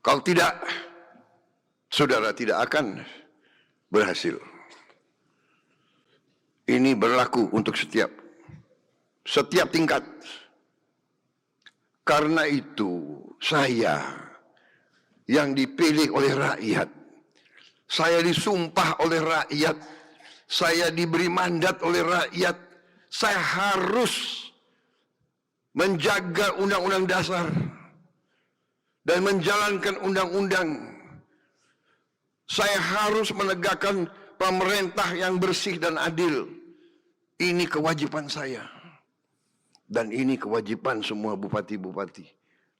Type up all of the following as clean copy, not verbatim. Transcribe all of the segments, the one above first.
Kalau tidak, saudara tidak akan berhasil. Ini berlaku untuk setiap tingkat. Karena itu saya yang dipilih oleh rakyat, saya disumpah oleh rakyat, saya diberi mandat oleh rakyat, saya harus menjaga undang-undang dasar dan menjalankan undang-undang. Saya harus menegakkan pemerintah yang bersih dan adil. Ini kewajiban saya. Dan ini kewajiban semua bupati-bupati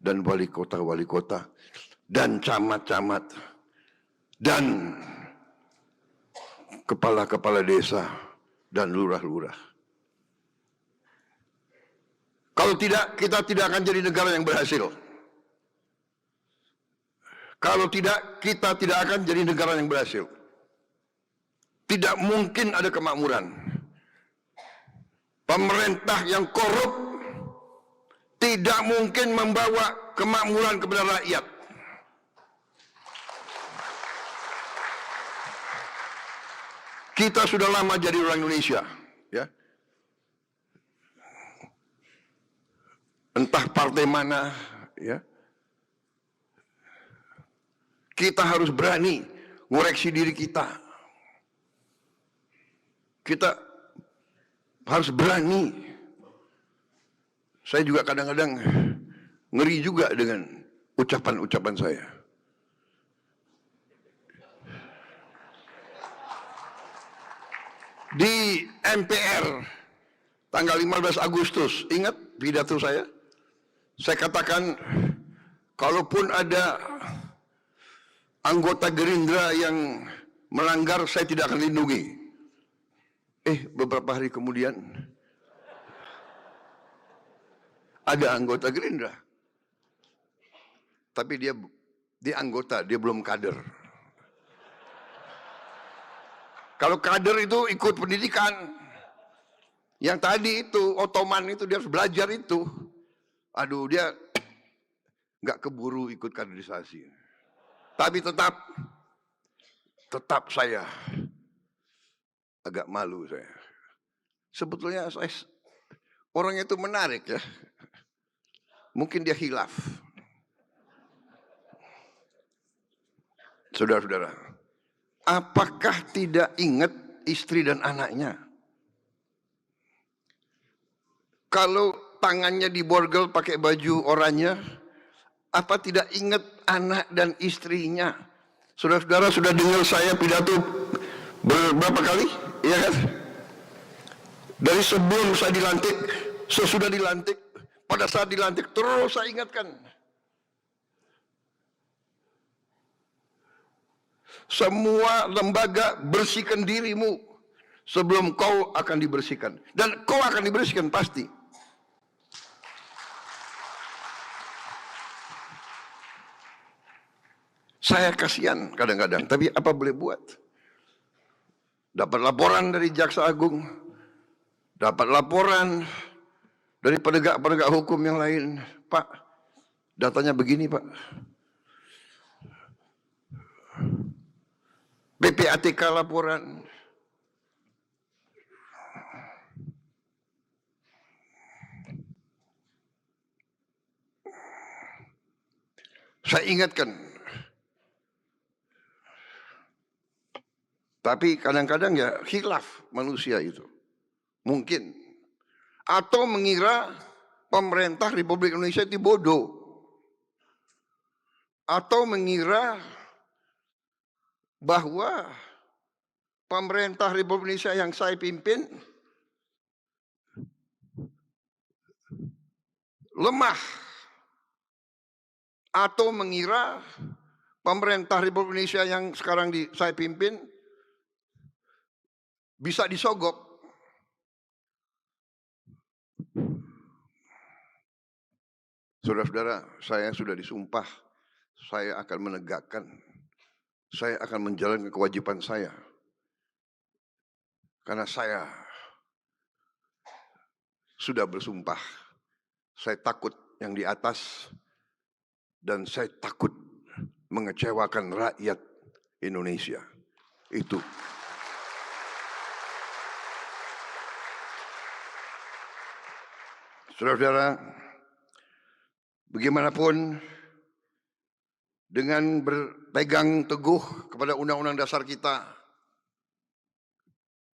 dan wali kota dan camat-camat dan kepala-kepala desa dan lurah-lurah. Kalau tidak, kita tidak akan jadi negara yang berhasil. Kalau tidak, kita tidak akan jadi negara yang berhasil. Tidak mungkin ada kemakmuran. Pemerintah yang korup tidak mungkin membawa kemakmuran kepada rakyat. Kita sudah lama jadi orang Indonesia, ya. Entah partai mana, ya. Kita harus berani ngoreksi diri kita. Kita harus berani. Saya juga kadang-kadang ngeri juga dengan ucapan-ucapan saya. Di MPR tanggal 15 Agustus, ingat pidato saya? Saya katakan, kalaupun ada anggota Gerindra yang melanggar, saya tidak akan lindungi. Beberapa hari kemudian ada anggota Gerindra, tapi dia anggota, dia belum kader. Kalau kader itu ikut pendidikan. Yang tadi itu Ottoman itu dia harus belajar itu. Aduh, dia nggak keburu ikut kaderisasi. Tapi tetap saya agak malu saya. Sebetulnya orang itu menarik ya. Mungkin dia khilaf. Saudara-saudara, apakah tidak ingat istri dan anaknya? Kalau tangannya diborgel pakai baju oranye, apa tidak ingat anak dan istrinya? Saudara-saudara sudah dengar saya pidato berapa kali? Iya kan? Dari sebelum saya dilantik, sesudah dilantik, pada saat dilantik terus saya ingatkan. Semua lembaga bersihkan dirimu sebelum kau akan dibersihkan. Dan kau akan dibersihkan pasti. Saya kasihan kadang-kadang, tapi apa boleh buat? Dapat laporan dari Jaksa Agung, dapat laporan dari penegak-penegak hukum yang lain. Pak, datanya begini Pak. PPATK laporan. Saya ingatkan. Tapi kadang-kadang ya khilaf manusia itu. Mungkin. Atau mengira pemerintah Republik Indonesia itu bodoh. Atau mengira bahwa pemerintah Republik Indonesia yang saya pimpin lemah. Atau mengira pemerintah Republik Indonesia yang sekarang saya pimpin bisa disogok. Saudara-saudara, saya sudah disumpah, saya akan menegakkan, saya akan menjalankan kewajiban saya. Karena saya sudah bersumpah, saya takut yang di atas dan saya takut mengecewakan rakyat Indonesia. Itu. Saudara-saudara, bagaimanapun dengan berpegang teguh kepada Undang-Undang Dasar kita,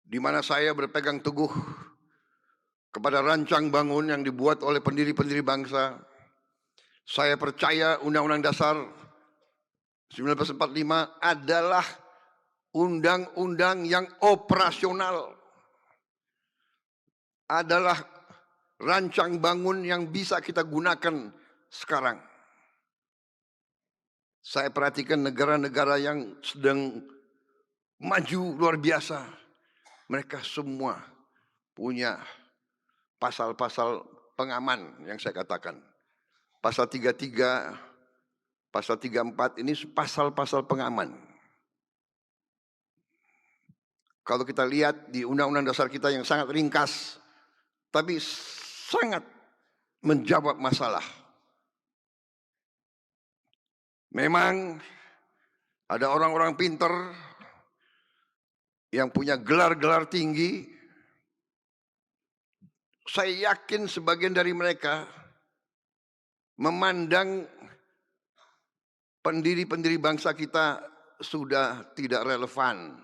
di mana saya berpegang teguh kepada rancang bangun yang dibuat oleh pendiri-pendiri bangsa, saya percaya Undang-Undang Dasar 1945 adalah undang-undang yang operasional, adalah rancang bangun yang bisa kita gunakan sekarang. Saya perhatikan negara-negara yang sedang maju luar biasa, mereka semua punya pasal-pasal pengaman yang saya katakan. Pasal 33, pasal 34 ini pasal-pasal pengaman. Kalau kita lihat di Undang-Undang Dasar kita yang sangat ringkas, tapi sangat menjawab masalah. Memang ada orang-orang pintar yang punya gelar-gelar tinggi. Saya yakin sebagian dari mereka memandang pendiri-pendiri bangsa kita sudah tidak relevan.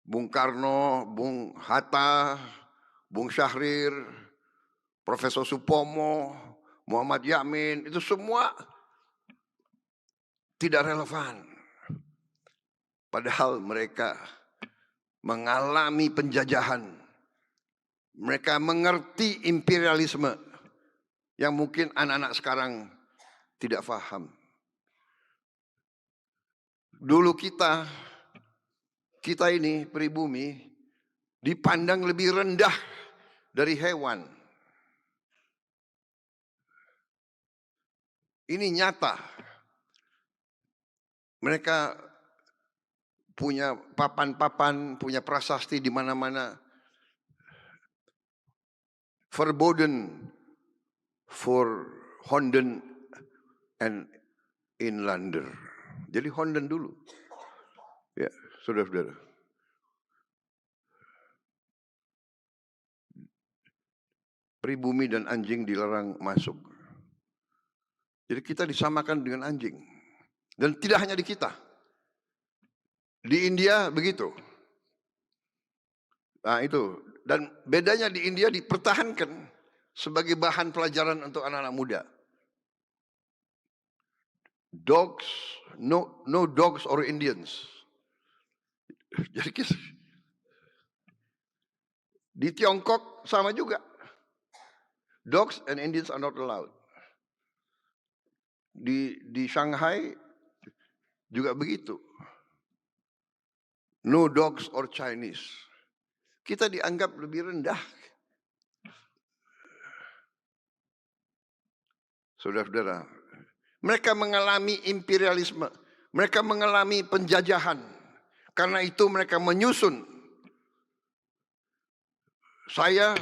Bung Karno, Bung Hatta, Bung Syahrir, Profesor Supomo, Muhammad Yamin, itu semua tidak relevan. Padahal mereka mengalami penjajahan. Mereka mengerti imperialisme yang mungkin anak-anak sekarang tidak paham. Dulu kita ini pribumi dipandang lebih rendah dari hewan. Ini nyata. Mereka punya papan-papan, punya prasasti di mana-mana. Verboden for Honden and Inlander. Jadi Honden dulu. Ya, saudara-saudara. Pribumi dan anjing dilarang masuk. Jadi kita disamakan dengan anjing. Dan tidak hanya di kita. Di India begitu. Nah itu. Dan bedanya di India dipertahankan sebagai bahan pelajaran untuk anak-anak muda. Dogs, no dogs or Indians. Jadi di Tiongkok sama juga. Dogs and Indians are not allowed. Di Shanghai juga begitu. No dogs or Chinese. Kita dianggap lebih rendah. Saudara-saudara, mereka mengalami imperialisme. Mereka mengalami penjajahan. Karena itu mereka menyusun. Saya,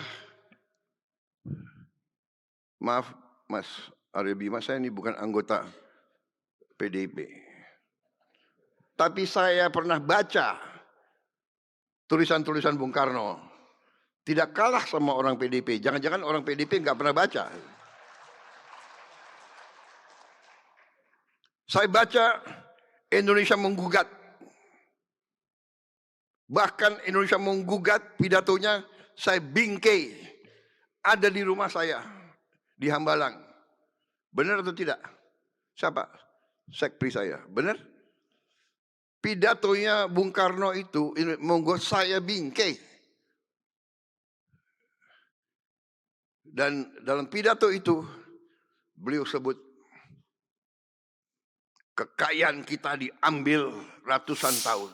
maaf Mas Arya Bima, saya ini bukan anggota PDIP. Tapi saya pernah baca tulisan-tulisan Bung Karno. Tidak kalah sama orang PDIP. Jangan-jangan orang PDIP nggak pernah baca. Saya baca Indonesia menggugat. Bahkan Indonesia menggugat pidatonya saya bingkai. Ada di rumah saya. Di Hambalang. Benar atau tidak? Siapa? Sekpri saya. Benar? Pidatonya Bung Karno itu membuat saya bingkai. Dan dalam pidato itu beliau sebut kekayaan kita diambil ratusan tahun.